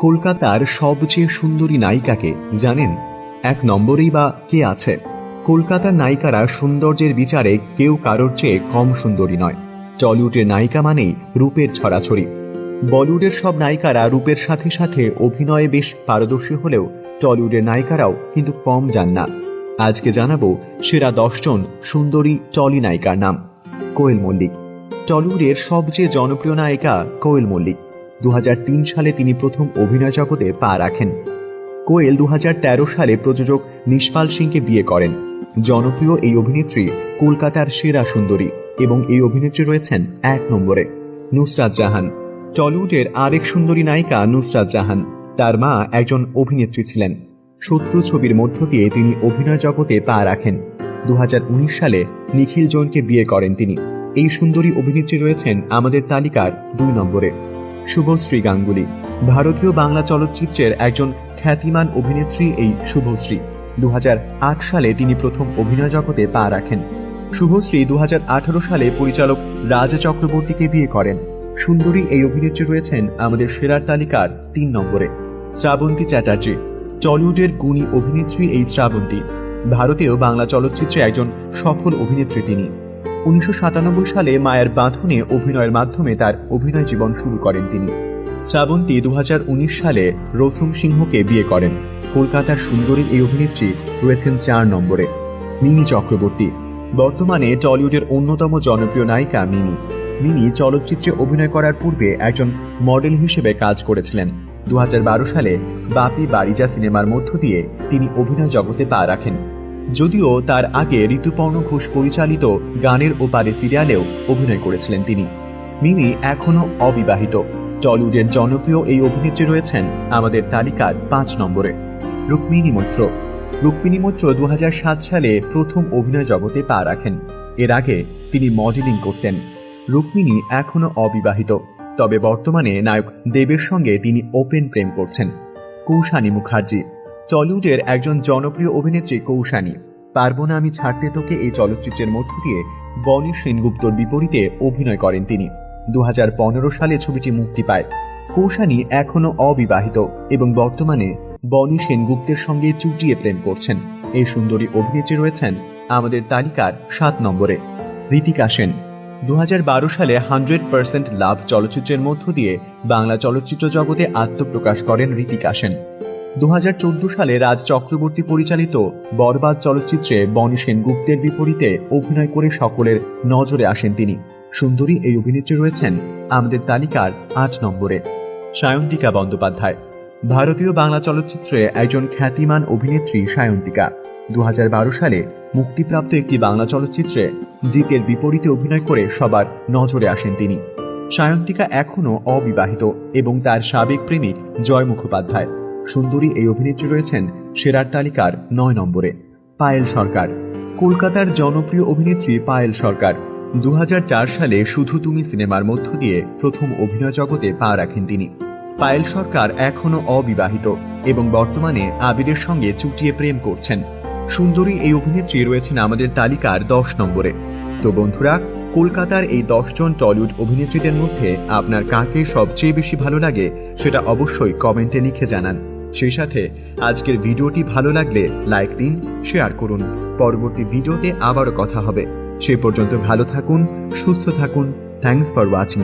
কলকাতার সবচেয়ে সুন্দরী নায়িকাকে জানেন? এক নম্বরেই বা কে আছে? কলকাতার নায়িকারা সৌন্দর্যের বিচারে কেউ কারোর চেয়ে কম সুন্দরী নয়। টলিউডের নায়িকা মানেই রূপের ছড়াছড়ি। বলিউডের সব নায়িকারা রূপের সাথে সাথে অভিনয়ে বেশ পারদর্শী হলেও টলিউডের নায়িকারাও কিন্তু কম যান না। আজকে জানাবো সেরা 10 জন সুন্দরী টলি নায়িকার নাম। কোয়েল মল্লিক। টলিউডের সবচেয়ে জনপ্রিয় নায়িকা কোয়েল মল্লিক। 2003 সালে তিনি প্রথম অভিনয় জগতে পা রাখেন। কোয়েল 2013 সালে প্রযোজক নিশপাল সিংকে বিয়ে করেন। জনপ্রিয় এই অভিনেত্রী কলকাতার সেরা সুন্দরী এবং এই অভিনেত্রী রয়েছেন 1 নম্বরে। নুসরাত জাহান। টলিউডের আরেক সুন্দরী নায়িকা নুসরাত জাহান। তার মা একজন অভিনেত্রী ছিলেন। শত্রু ছবির মধ্য দিয়ে তিনি অভিনয় জগতে পা রাখেন। 2019 সালে নিখিল জৈনকে বিয়ে করেন তিনি। এই সুন্দরী অভিনেত্রী রয়েছেন আমাদের তালিকার 2 নম্বরে। শুভশ্রী গাঙ্গুলি। ভারতীয় বাংলা চলচ্চিত্রের একজন খ্যাতিমান অভিনেত্রী এই শুভশ্রী। 2008 সালে তিনি প্রথম অভিনয় জগতে পা রাখেন। শুভশ্রী 2018 সালে পরিচালক রাজ চক্রবর্তীকে বিয়ে করেন। সুন্দরী এই অভিনেত্রী রয়েছেন আমাদের সেরার তালিকার 3 নম্বরে। শ্রাবন্তী চ্যাটার্জি। টলিউডের গুণী অভিনেত্রী এই শ্রাবন্তী। ভারতীয় বাংলা চলচ্চিত্রে একজন সফল অভিনেত্রী তিনি। 1997 সালে মায়ের বাঁধনে অভিনয়ের মাধ্যমে তার অভিনয় জীবন শুরু করেন তিনি। শ্রাবন্তী 2019 সালে রসুম সিংহকে বিয়ে করেন। কলকাতার সুন্দরী এই অভিনেত্রী রয়েছেন 4 নম্বরে। মিমি চক্রবর্তী। বর্তমানে টলিউডের অন্যতম জনপ্রিয় নায়িকা মিমি। মিমি চলচ্চিত্রে অভিনয় করার পূর্বে একজন মডেল হিসেবে কাজ করেছিলেন। 2012 সালে বাপি বাড়িজা সিনেমার মধ্য দিয়ে তিনি অভিনয় জগতে পা রাখেন। যদিও তার আগে ঋতুপর্ণ ঘোষ পরিচালিত গানের ওপারে সিরিয়ালেও অভিনয় করেছিলেন তিনি। মিমি এখনও অবিবাহিত। টলিউডের জনপ্রিয় এই অভিনেত্রী রয়েছেন আমাদের তালিকার 5 নম্বরে। রুক্মিণী মৈত্র। রুক্মিণী মৈত্র 2007 সালে প্রথম অভিনয় জগতে পা রাখেন। এর আগে তিনি মডেলিং করতেন। রুক্মিণী এখনও অবিবাহিত, তবে বর্তমানে নায়ক দেবের সঙ্গে তিনি ওপেন প্রেম করছেন। কৌশানী মুখার্জি। টলিউডের একজন জনপ্রিয় অভিনেত্রী কৌশানী। পারবো না আমি ছাড়তে তোকে এই চলচ্চিত্রের মধ্য দিয়ে বনি সেনগুপ্তর বিপরীতে অভিনয় করেন তিনি। 2015 সালে ছবিটি মুক্তি পায়। কৌশানী এখনও অবিবাহিত এবং বর্তমানে বনি সেনগুপ্তের সঙ্গে চুটিয়ে প্রেম করছেন। এই সুন্দরী অভিনেত্রী রয়েছেন আমাদের তালিকার 7 নম্বরে। ঋতিকা সেন। 2012 সালে 100% লাভ চলচ্চিত্রের মধ্য দিয়ে বাংলা চলচ্চিত্র জগতে আত্মপ্রকাশ করেন ঋতিকা সেন। 2014 সালে রাজ চক্রবর্তী পরিচালিত বরবাদ চলচ্চিত্রে বনি সেনগুপ্তের বিপরীতে অভিনয় করে সকলের নজরে আসেন তিনি। সুন্দরী এই অভিনেত্রী রয়েছেন আমাদের তালিকার 8 নম্বরে। সায়ন্তিকা বন্দ্যোপাধ্যায়। ভারতীয় বাংলা চলচ্চিত্রে একজন খ্যাতিমান অভিনেত্রী সায়ন্তিকা। 2012 সালে মুক্তিপ্রাপ্ত একটি বাংলা চলচ্চিত্রে জিতের বিপরীতে অভিনয় করে সবার নজরে আসেন তিনি। সায়ন্তিকা এখনও অবিবাহিত এবং তার সাবেক প্রেমিক জয় মুখোপাধ্যায়। সুন্দরী এই অভিনেত্রী রয়েছেন সেরার তালিকার 9 নম্বরে। পায়েল সরকার। কলকাতার জনপ্রিয় অভিনেত্রী পায়েল সরকার। 2004 সালে শুধু তুমি সিনেমার মধ্য দিয়ে প্রথম অভিনয় জগতে পা রাখেন তিনি। পায়েল সরকার এখনও অবিবাহিত এবং বর্তমানে আবিরের সঙ্গে চুটিয়ে প্রেম করছেন। সুন্দরী এই অভিনেত্রী রয়েছেন আমাদের তালিকার 10 নম্বরে। তো বন্ধুরা, কলকাতার এই 10 জন টলিউড অভিনেত্রীদের মধ্যে আপনার কাকে সবচেয়ে বেশি ভালো লাগে সেটা অবশ্যই কমেন্টে লিখে জানান। সেই সাথে আজকের ভিডিওটি ভালো লাগলে লাইক দিন, শেয়ার করুন। পরবর্তী ভিডিওতে আবারও কথা হবে। সে পর্যন্ত ভালো থাকুন, সুস্থ থাকুন। Thanks for watching.